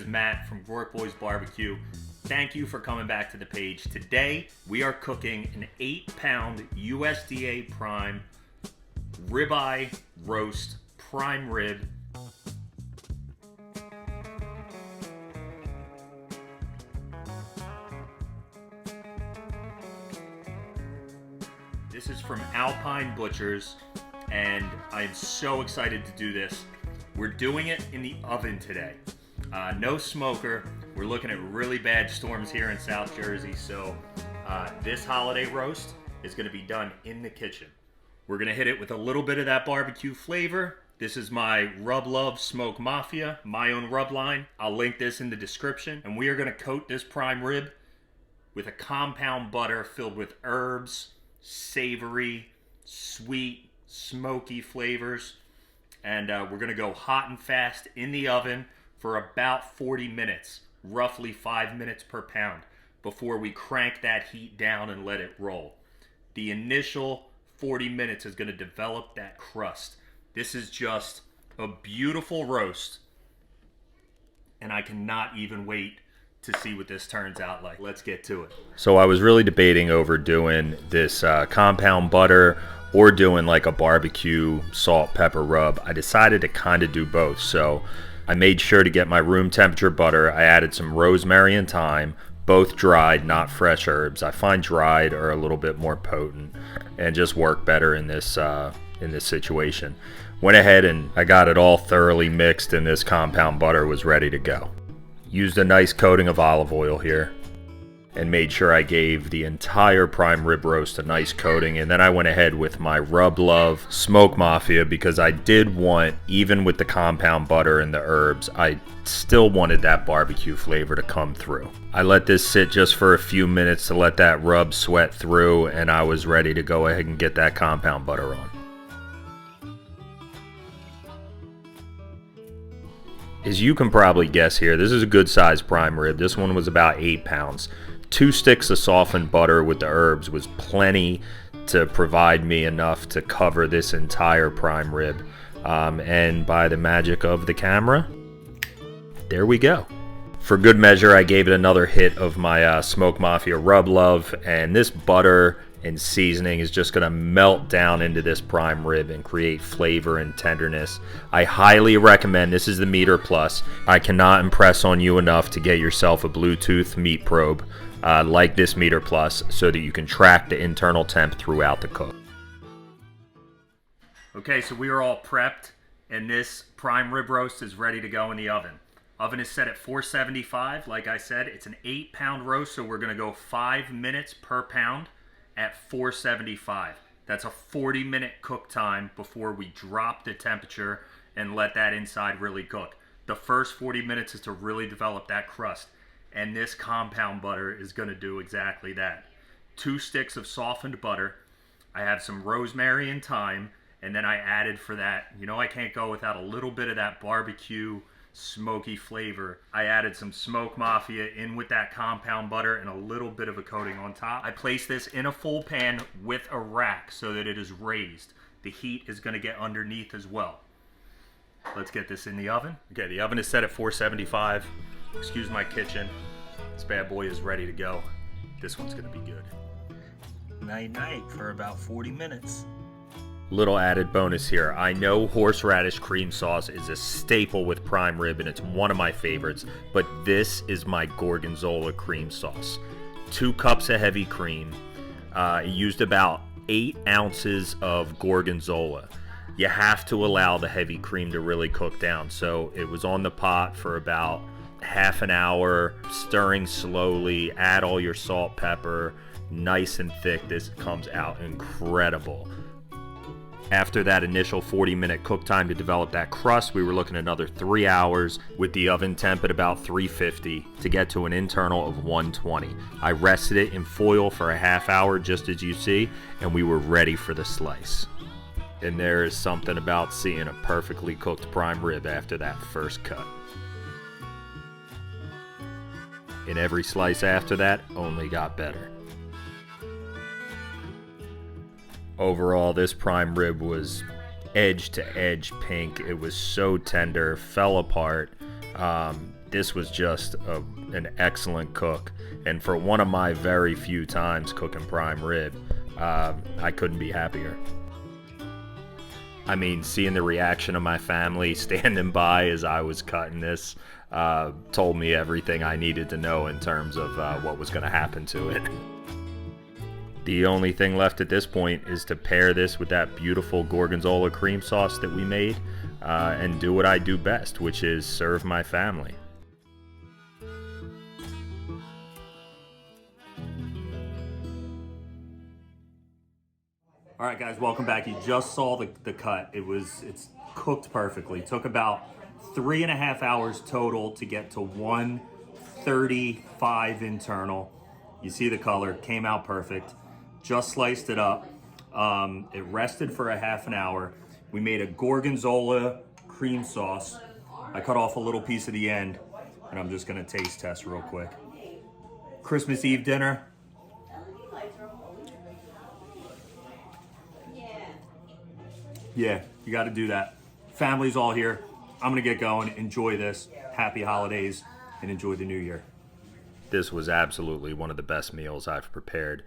Matt from Groark Boys Barbecue. Thank you for coming back to the page. Today, we are cooking an 8-pound USDA prime ribeye roast prime rib. This is from Alpine Butchers, and I'm so excited to do this. We're doing it in the oven today. No smoker. We're looking at really bad storms here in South Jersey, so this holiday roast is going to be done in the kitchen. We're going to hit it with a little bit of that barbecue flavor. This is my Rub Love Smoke Mafia, my own rub line. I'll link this in the description. And we are going to coat this prime rib with a compound butter filled with herbs, savory, sweet, smoky flavors. And we're going to go hot and fast in the oven for about 40 minutes, roughly 5 minutes per pound, before we crank that heat down and let it roll. The initial 40 minutes is going to develop that crust. This is just a beautiful roast, and I cannot even wait to see what this turns out like. Let's get to it. So I was really debating over doing this compound butter or doing like a barbecue salt pepper rub. I decided to kind of do both. So I made sure to get my room temperature butter. I added some rosemary and thyme, both dried, not fresh herbs. I find dried are a little bit more potent and just work better in this situation. Went ahead and I got it all thoroughly mixed, and this compound butter was ready to go. Used a nice coating of olive oil here and made sure I gave the entire prime rib roast a nice coating. And then I went ahead with my Rub Love Smoke Mafia because I did want, even with the compound butter and the herbs, I still wanted that barbecue flavor to come through. I let this sit just for a few minutes to let that rub sweat through, and I was ready to go ahead and get that compound butter on. As you can probably guess here, this is a good sized prime rib. This one was about 8 pounds. 2 sticks of softened butter with the herbs was plenty to provide me enough to cover this entire prime rib. And by the magic of the camera, there we go. For good measure, I gave it another hit of my Smoke Mafia Rub Love, and this butter and seasoning is just going to melt down into this prime rib and create flavor and tenderness. I highly recommend, this is the Meter Plus. I cannot impress on you enough to get yourself a Bluetooth meat probe like this Meter Plus so that you can track the internal temp throughout the cook. Okay, so we are all prepped, and this prime rib roast is ready to go in the oven. Oven is set at 475. Like I said, it's an 8-pound roast, so we're going to go 5 minutes per pound at 475. That's a 40-minute cook time before we drop the temperature and let that inside really cook. The first 40 minutes is to really develop that crust, and this compound butter is going to do exactly that. 2 sticks of softened butter. I have some rosemary and thyme, and then I added for that, you know, I can't go without a little bit of that barbecue smoky flavor. I added some Smoke Mafia in with that compound butter and a little bit of a coating on top. I placed this in a full pan with a rack so that it is raised. The heat is going to get underneath as well. Let's get this in the oven. Okay, the oven is set at 475. Excuse my kitchen. This bad boy is ready to go. This one's going to be good. Night night for about 40 minutes. Little added bonus here. I know horseradish cream sauce is a staple with prime rib, and it's one of my favorites, but this is my Gorgonzola cream sauce. 2 cups of heavy cream. Used about 8 ounces of Gorgonzola. You have to allow the heavy cream to really cook down. So it was on the pot for about half an hour, stirring slowly. Add all your salt, pepper, nice and thick. This comes out incredible. After that initial 40-minute cook time to develop that crust, we were looking at another 3 hours with the oven temp at about 350 to get to an internal of 120. I rested it in foil for a half hour, just as you see, and we were ready for the slice. And there is something about seeing a perfectly cooked prime rib after that first cut. And every slice after that only got better. Overall, this prime rib was edge to edge pink. It was so tender, fell apart. This was just an excellent cook, and for one of my very few times cooking prime rib, I couldn't be happier. I mean, seeing the reaction of my family standing by as I was cutting this told me everything I needed to know in terms of what was going to happen to it. The only thing left at this point is to pair this with that beautiful Gorgonzola cream sauce that we made and do what I do best, which is serve my family. All right, guys, welcome back. You just saw the cut. It's cooked perfectly. It took about 3.5 hours total to get to 135 internal. You see the color, came out perfect. Just sliced it up. It rested for a half an hour. We made a Gorgonzola cream sauce. I cut off a little piece of the end, and I'm just gonna taste test real quick. Christmas Eve dinner. Yeah, you got to do that. Family's all here. I'm going to get going. Enjoy this. Happy holidays and enjoy the new year. This was absolutely one of the best meals I've prepared.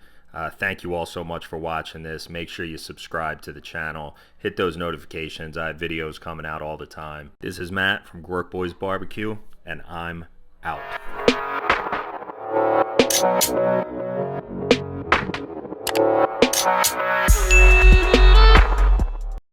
Thank you all so much for watching this. Make sure you subscribe to the channel. Hit those notifications. I have videos coming out all the time. This is Matt from Groark Boys Barbecue, and I'm out.